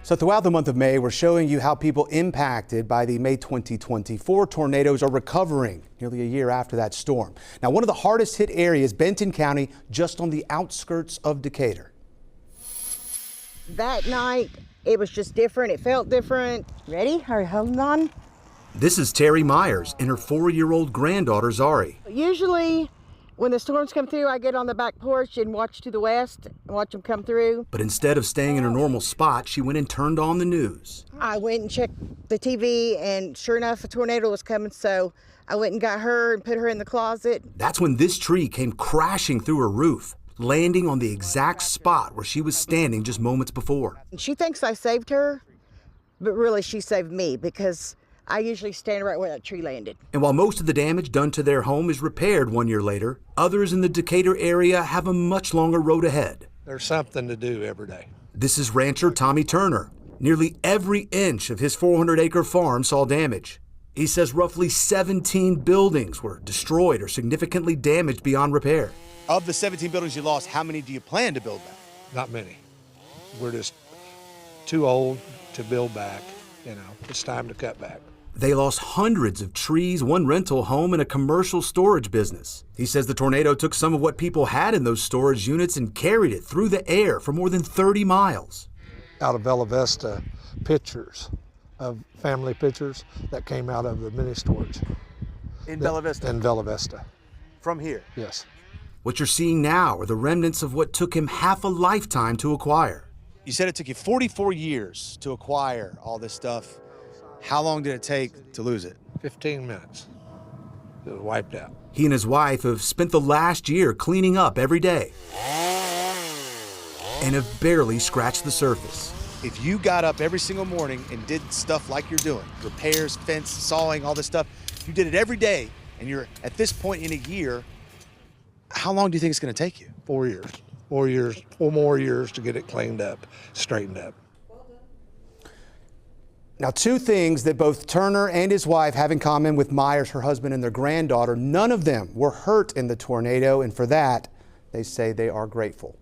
So throughout the month of May, we're showing you how people impacted by the May 2024 tornadoes are recovering nearly a year after that storm. Now, one of the hardest hit areas, Benton County, just on the outskirts of Decatur. That night, it was just different. It felt different. Ready? Are you holding on? This is Terry Myers and her 4-year-old granddaughter, Zari. Usually, when the storms come through, I get on the back porch and watch to the west and watch them come through. But instead of staying in her normal spot, she went and turned on the news. I went and checked the TV, and sure enough, a tornado was coming, so I went and got her and put her in the closet. That's when this tree came crashing through her roof, landing on the exact spot where she was standing just moments before. She thinks I saved her, but really she saved me because I usually stand right where that tree landed. And while most of the damage done to their home is repaired 1 year later, others in the Decatur area have a much longer road ahead. There's something to do every day. This is rancher Tommy Turner. Nearly every inch of his 400-acre farm saw damage. He says roughly 17 buildings were destroyed or significantly damaged beyond repair. Of the 17 buildings you lost, how many do you plan to build back? Not many. We're just too old to build back. You know, it's time to cut back. They lost hundreds of trees, one rental home, and a commercial storage business. He says the tornado took some of what people had in those storage units and carried it through the air for more than 30 miles. Out of Bella Vista, pictures of family pictures that came out of the mini storage. In Bella Vista? In Bella Vista. From here? Yes. What you're seeing now are the remnants of what took him half a lifetime to acquire. You said it took you 44 years to acquire all this stuff. How long did it take to lose it? 15 minutes. It was wiped out. He and his wife have spent the last year cleaning up every day and have barely scratched the surface. If you got up every single morning and did stuff like you're doing, repairs, fence, sawing, all this stuff, you did it every day, and you're at this point in a year, how long do you think it's going to take you? 4 years. 4 years, 4 more years to get it cleaned up, straightened up. Now, two things that both Turner and his wife have in common with Myers, her husband, and their granddaughter. None of them were hurt in the tornado, and for that, they say they are grateful.